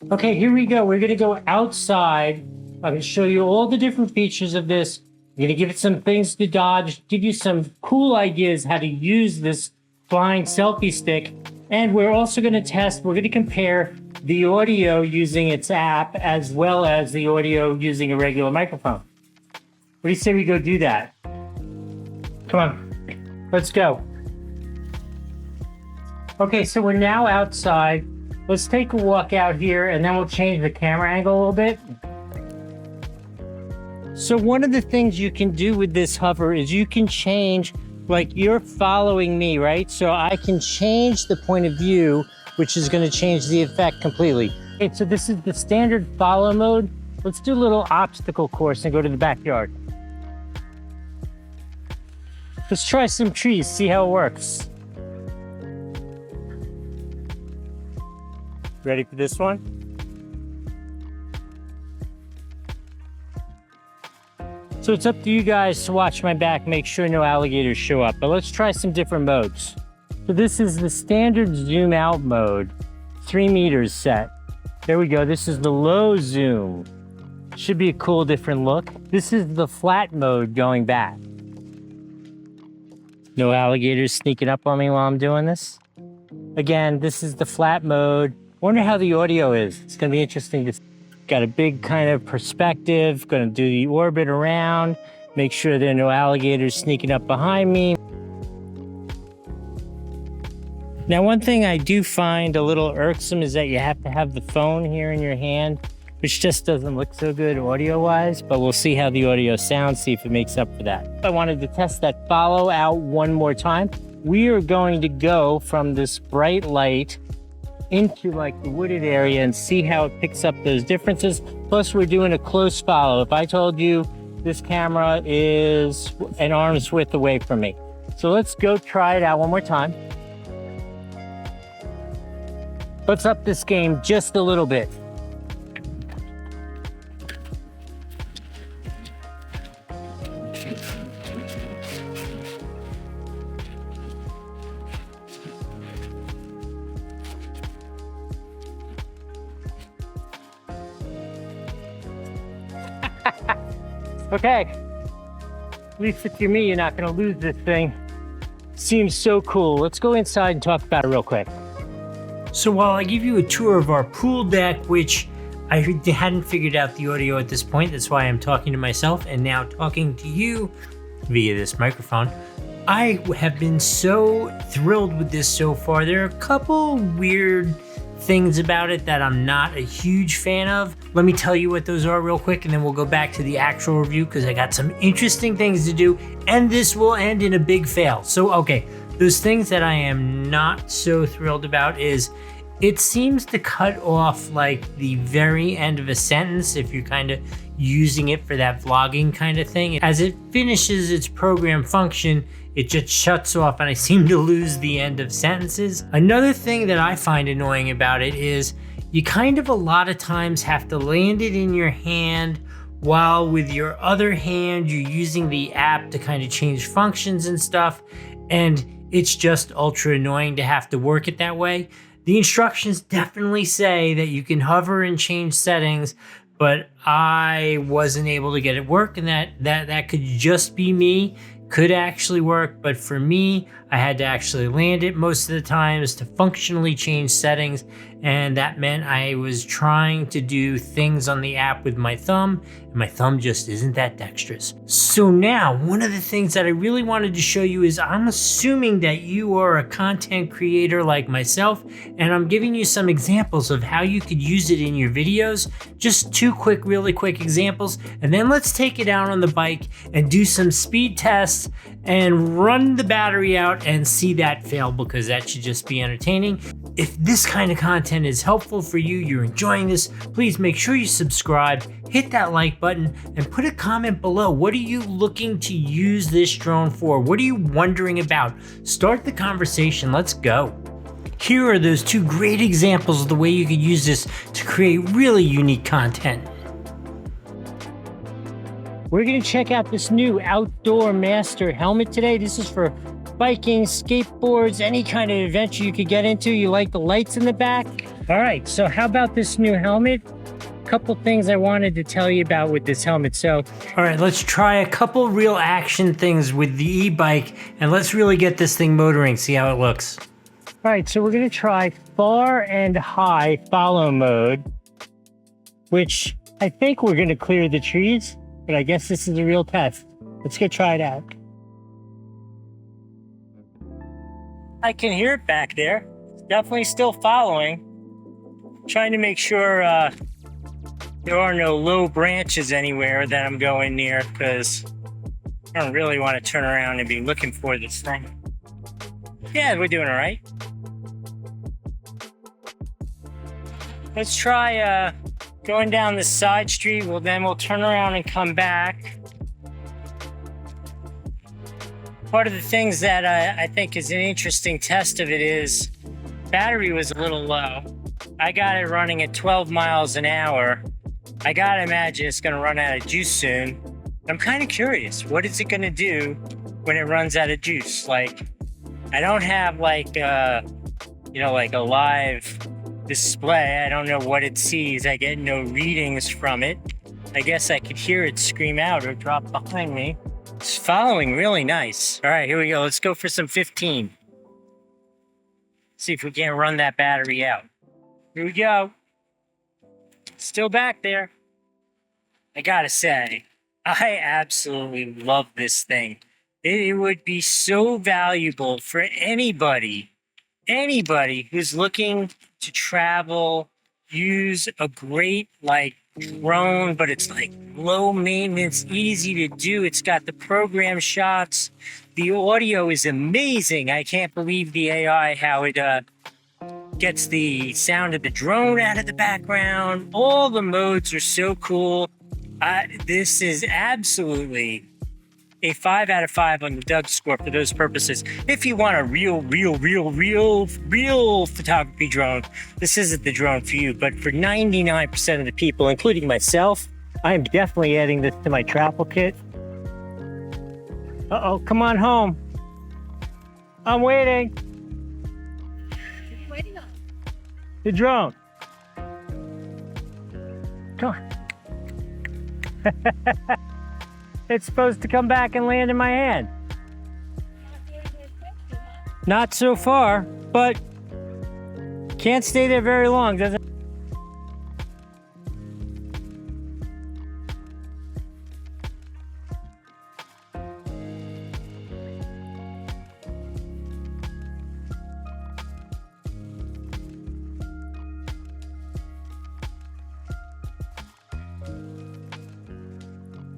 Okay, here we go. We're gonna go outside. I'm gonna show you all the different features of this. I'm gonna give it some things to dodge, give you some cool ideas how to use this flying selfie stick. And we're also gonna test, we're gonna compare the audio using its app as well as the audio using a regular microphone. What do you say we go do that? Come on, let's go. Okay, so we're now outside. Let's take a walk out here and then we'll change the camera angle a little bit. So one of the things you can do with this hover is you can change, like you're following me, right? So I can change the point of view, which is gonna change the effect completely. Okay, so this is the standard follow mode. Let's do a little obstacle course and go to the backyard. Let's try some trees, see how it works. Ready for this one? So it's up to you guys to watch my back, make sure no alligators show up, but let's try some different modes. So this is the standard zoom out mode, 3 meters set. There we go, this is the low zoom. Should be a cool different look. This is the flat mode going back. No alligators sneaking up on me while I'm doing this. Again, this is the flat mode. Wonder how the audio is. It's gonna be interesting to see. Got a big kind of perspective, gonna do the orbit around, make sure there are no alligators sneaking up behind me. Now, one thing I do find a little irksome is that you have to have the phone here in your hand, which just doesn't look so good audio-wise, but we'll see how the audio sounds, see if it makes up for that. I wanted to test that follow out one more time. We are going to go from this bright light into like the wooded area and see how it picks up those differences. Plus we're doing a close follow. If I told you this camera is an arm's width away from me. So let's go try it out one more time. Let's up this game just a little bit. Okay, at least if you're me, you're not gonna lose this thing. Seems so cool. Let's go inside and talk about it real quick. So while I give you a tour of our pool deck, which I hadn't figured out the audio at this point, that's why I'm talking to myself and now talking to you via this microphone. I have been so thrilled with this so far. There are a couple weird things about it that I'm not a huge fan of. Let me tell you what those are real quick and then we'll go back to the actual review because I got some interesting things to do and this will end in a big fail. So, okay, those things that I am not so thrilled about is it seems to cut off like the very end of a sentence if you're kind of using it for that vlogging kind of thing. As it finishes its program function, it just shuts off and I seem to lose the end of sentences. Another thing that I find annoying about it is you kind of a lot of times have to land it in your hand while with your other hand you're using the app to kind of change functions and stuff, and it's just ultra annoying to have to work it that way. The instructions definitely say that you can hover and change settings, but I wasn't able to get it work, and that could just be me. Could actually work, but for me, I had to actually land it most of the times to functionally change settings, and that meant I was trying to do things on the app with my thumb, and my thumb just isn't that dexterous. So now, one of the things that I really wanted to show you is I'm assuming that you are a content creator like myself, and I'm giving you some examples of how you could use it in your videos. Just two really quick examples, and then let's take it out on the bike and do some speed tests and run the battery out and see that fail, because that should just be entertaining. If this kind of content is helpful for you, you're enjoying this, please make sure you subscribe, hit that like button, and put a comment below. What are you looking to use this drone for? What are you wondering about? Start the conversation, let's go. Here are those two great examples of the way you could use this to create really unique content. We're gonna check out this new Outdoor Master helmet today. This is for biking, skateboards, any kind of adventure you could get into. You like the lights in the back? All right, so how about this new helmet? Couple things I wanted to tell you about with this helmet. So, all right, let's try a couple real action things with the e-bike, and let's really get this thing motoring, see how it looks. All right, so we're gonna try far and high follow mode, which I think we're gonna clear the trees, but I guess this is a real test. Let's go try it out. I can hear it back there. It's definitely still following. Trying to make sure there are no low branches anywhere that I'm going near, because I don't really want to turn around and be looking for this thing. Yeah, we're doing all right. Let's try going down the side street. Well, then we'll turn around and come back. Part of the things that I think is an interesting test of it is battery was a little low. I got it running at 12 miles an hour. I gotta imagine it's gonna run out of juice soon. I'm kind of curious, what is it gonna do when it runs out of juice? Like, I don't have like, like a live display. I don't know what it sees. I get no readings from it. I guess I could hear it scream out or drop behind me. It's following really nice. All right, here we go. Let's go for some 15. See if we can't run that battery out. Here we go. Still back there. I gotta say, I absolutely love this thing. It would be so valuable for anybody who's looking to travel, use a great drone, but it's low maintenance, easy to do. It's got the program shots. The audio is amazing. I can't believe the AI, how it gets the sound of the drone out of the background. All the modes are so cool. This is absolutely a 5 out of 5 on the Doug score for those purposes. If you want a real photography drone, this isn't the drone for you. But for 99% of the people, including myself, I am definitely adding this to my travel kit. Uh-oh, come on home. I'm waiting. What are you waiting on? The drone. Come on. It's supposed to come back and land in my hand. Not so far, but can't stay there very long, does it?